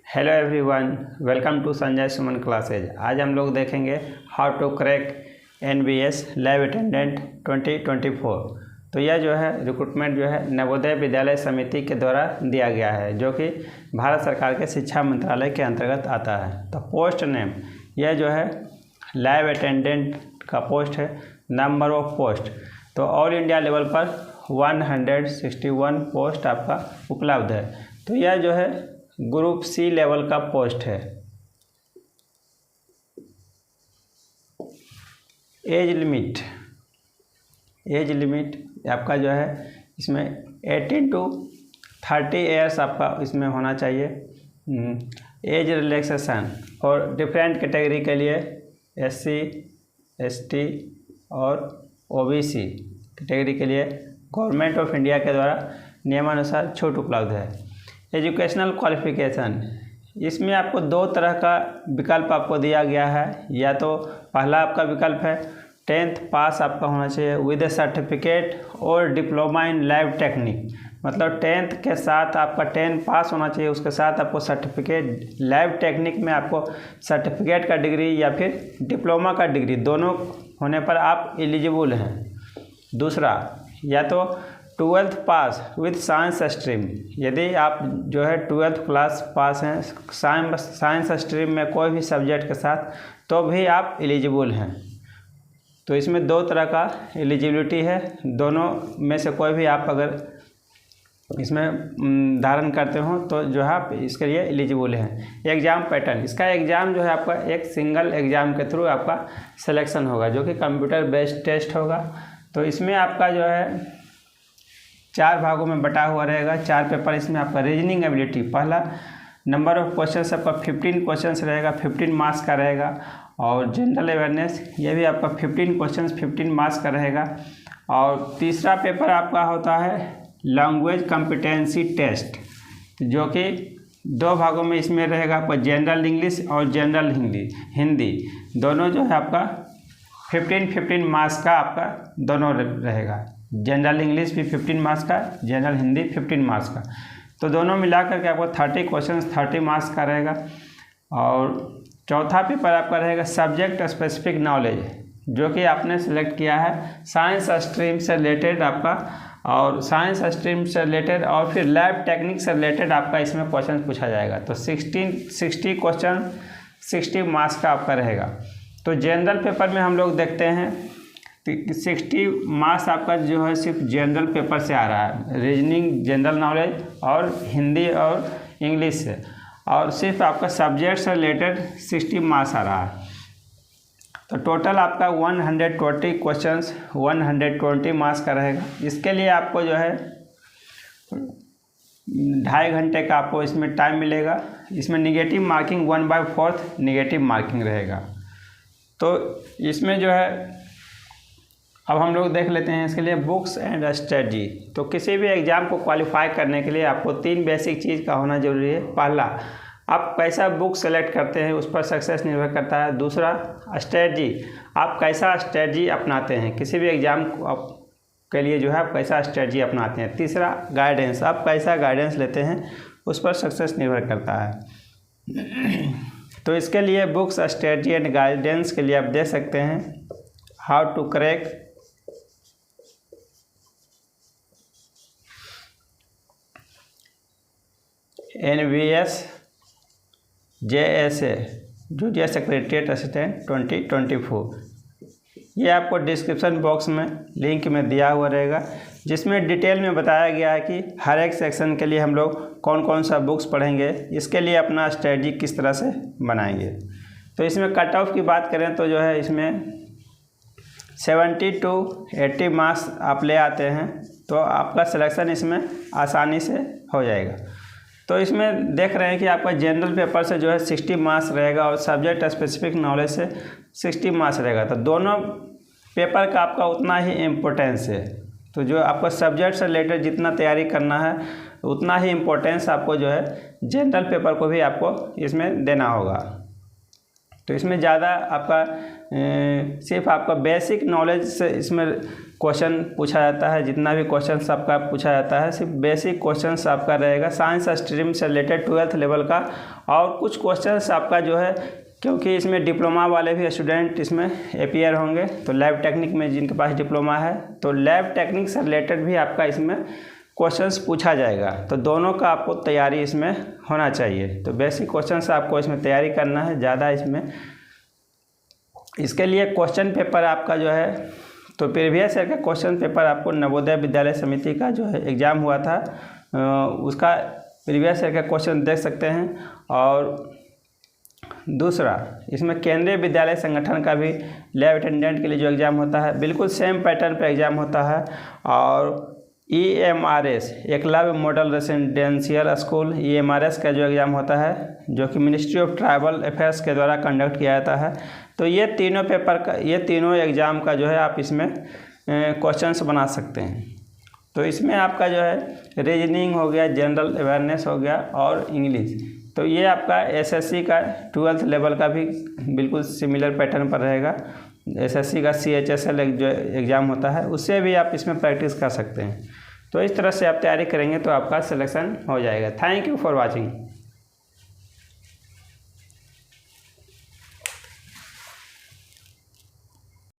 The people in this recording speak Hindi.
Hello everyone, welcome to Sanjay Suman classes. आज हम लोग देखेंगे how to crack NBS lab attendant 2024। तो यह जो है रिक्रूटमेंट जो है नवोदय विद्यालय समिति के द्वारा दिया गया है, जो कि भारत सरकार के शिक्षा मंत्रालय के अंतर्गत आता है। तो पोस्ट नेम यह जो है लैब अटेंडेंट का पोस्ट है। नंबर ऑफ पोस्ट तो ऑल इंडिया लेवल पर 161 पोस्ट आपका उपलब्ध है। तो यह जो है ग्रुप सी लेवल का पोस्ट है। एज लिमिट आपका जो है इसमें 18 to 30 ईयर्स आपका इसमें होना चाहिए। एज रिलैक्सेशन और डिफरेंट कैटेगरी के लिए SC ST और OBC कैटेगरी के लिए गवर्नमेंट ऑफ इंडिया के द्वारा नियमानुसार छूट उपलब्ध है। एजुकेशनल क्वालिफिकेशन इसमें आपको दो तरह का विकल्प आपको दिया गया है। या तो पहला आपका विकल्प है 10th पास आपका होना चाहिए विद ए सर्टिफिकेट और डिप्लोमा इन लैब टेक्निक। मतलब 10th के साथ आपका 10 पास होना चाहिए, उसके साथ आपको सर्टिफिकेट लैब टेक्निक में आपको सर्टिफिकेट का डिग्री या फिर डिप्लोमा का डिग्री दोनों होने पर आप एलिजिबल हैं। दूसरा या तो 12th pass with science stream, यदि आप जो है 12th क्लास पास हैं साइंस स्ट्रीम में कोई भी सब्जेक्ट के साथ, तो भी आप एलिजिबल हैं। तो इसमें दो तरह का एलिजिबिलिटी है, दोनों में से कोई भी आप अगर इसमें धारण करते हो तो जो है आप इसके लिए एलिजिबल हैं। एग्ज़ाम पैटर्न इसका एग्ज़ाम जो है आपका एक सिंगल एग्ज़ाम के थ्रू आपका सिलेक्शन होगा, जो कि कंप्यूटर बेस्ड टेस्ट होगा। तो इसमें आपका जो है 4 भागों में बटा हुआ रहेगा। 4 पेपर इसमें आपका रीजनिंग एबिलिटी, पहला नंबर ऑफ क्वेश्चन आपका 15 क्वेश्चन रहेगा, 15 मार्क्स का रहेगा। और जनरल अवेयरनेस ये भी आपका 15 क्वेश्चन 15 मार्क्स का रहेगा। और तीसरा पेपर आपका होता है लैंग्वेज कॉम्पिटेंसी टेस्ट, जो कि 2 भागों में इसमें रहेगा आपका जनरल इंग्लिश और जनरल हिंदी दोनों जो है आपका 15 मार्क्स का आपका दोनों रहेगा। जनरल इंग्लिश भी 15 मार्क्स का, जनरल हिंदी 15 मार्क्स का। तो दोनों मिला करके आपको 30 क्वेश्चन 30 मार्क्स का रहेगा। और चौथा पेपर आपका रहेगा सब्जेक्ट स्पेसिफिक नॉलेज, जो कि आपने सेलेक्ट किया है साइंस स्ट्रीम से रिलेटेड आपका, और साइंस स्ट्रीम से रिलेटेड और फिर लैब टेक्निक से रिलेटेड आपका इसमें क्वेश्चन पूछा जाएगा। तो 60 क्वेश्चन 60 मार्क्स का आपका रहेगा। तो जनरल पेपर में हम लोग देखते हैं 60 मार्क्स आपका जो है सिर्फ जनरल पेपर से आ रहा है, रीजनिंग जनरल नॉलेज और हिंदी और इंग्लिश से, और सिर्फ आपका सब्जेक्ट से रिलेटेड 60 मार्क्स आ रहा है। तो टोटल आपका 120 क्वेश्चंस 120 मार्क्स का रहेगा। इसके लिए आपको जो है 2.5 घंटे का आपको इसमें टाइम मिलेगा। इसमें निगेटिव मार्किंग 1/4 निगेटिव मार्किंग रहेगा। तो इसमें जो है अब हम लोग देख लेते हैं इसके लिए बुक्स एंड स्ट्रेटजी। तो किसी भी एग्ज़ाम को क्वालिफाई करने के लिए आपको 3 बेसिक चीज़ का होना जरूरी है। पहला, आप कैसा बुक सेलेक्ट करते हैं उस पर सक्सेस निर्भर करता है। दूसरा, स्ट्रेटजी, आप कैसा स्ट्रेटजी अपनाते हैं किसी भी एग्ज़ाम के लिए जो है आप कैसा स्ट्रेटजी अपनाते हैं। तीसरा, गाइडेंस, आप कैसा गाइडेंस लेते हैं उस पर सक्सेस निर्भर करता है। तो इसके लिए बुक्स स्ट्रेटजी एंड गाइडेंस के लिए आप दे सकते हैं how to crack NBS JSA junior secretariat assistant 2024। ये आपको डिस्क्रिप्शन बॉक्स में लिंक में दिया हुआ रहेगा, जिसमें डिटेल में बताया गया है कि हर एक सेक्शन के लिए हम लोग कौन कौन सा बुक्स पढ़ेंगे, इसके लिए अपना स्ट्रेटजी किस तरह से बनाएंगे। तो इसमें कट ऑफ की बात करें तो जो है इसमें 70 to 80 मार्क्स आप ले आते हैं तो आपका सिलेक्शन इसमें आसानी से हो जाएगा। तो इसमें देख रहे हैं कि आपका जनरल पेपर से जो है 60 मार्क्स रहेगा और सब्जेक्ट स्पेसिफिक नॉलेज से 60 मार्क्स रहेगा। तो दोनों पेपर का आपका उतना ही इम्पोर्टेंस है। तो जो आपका सब्जेक्ट से रिलेटेड जितना तैयारी करना है उतना ही इम्पोर्टेंस आपको जो है जनरल पेपर को भी आपको इसमें देना होगा। तो इसमें ज़्यादा आपका सिर्फ आपका बेसिक नॉलेज से इसमें क्वेश्चन पूछा जाता है। जितना भी क्वेश्चन आपका पूछा जाता है सिर्फ बेसिक क्वेश्चन आपका रहेगा साइंस स्ट्रीम से रिलेटेड 12th लेवल का। और कुछ क्वेश्चन आपका जो है, क्योंकि इसमें डिप्लोमा वाले भी स्टूडेंट इसमें अपीयर होंगे, तो लैब टेक्निक में जिनके पास डिप्लोमा है तो लैब टेक्निक से रिलेटेड भी आपका इसमें क्वेश्चंस पूछा जाएगा। तो दोनों का आपको तैयारी इसमें होना चाहिए। तो बेसिक क्वेश्चंस आपको इसमें तैयारी करना है ज़्यादा इसमें। इसके लिए क्वेश्चन पेपर आपका जो है, तो प्रीवियस ईयर का क्वेश्चन पेपर आपको नवोदय विद्यालय समिति का जो है एग्ज़ाम हुआ था, उसका प्रीवियस ईयर का क्वेश्चन देख सकते हैं। और दूसरा, इसमें केंद्रीय विद्यालय संगठन का भी लैब अटेंडेंट के लिए जो एग्ज़ाम होता है बिल्कुल सेम पैटर्न पे एग्ज़ाम होता है। और EMRS Eklavya model residential school EMRS का जो एग्ज़ाम होता है, जो कि मिनिस्ट्री ऑफ ट्राइबल अफेयर्स के द्वारा कंडक्ट किया जाता है। तो ये तीनों पेपर का, ये तीनों एग्ज़ाम का जो है आप इसमें क्वेश्चंस बना सकते हैं। तो इसमें आपका जो है रीजनिंग हो गया, जनरल अवेयरनेस हो गया और इंग्लिश। तो ये आपका SSC का 12th लेवल का भी बिल्कुल सिमिलर पैटर्न पर रहेगा। SSC का CHSL जो एग्ज़ाम होता है उससे भी आप इसमें प्रैक्टिस कर सकते हैं। तो इस तरह से आप तैयारी करेंगे तो आपका सिलेक्शन हो जाएगा। Thank you for watching.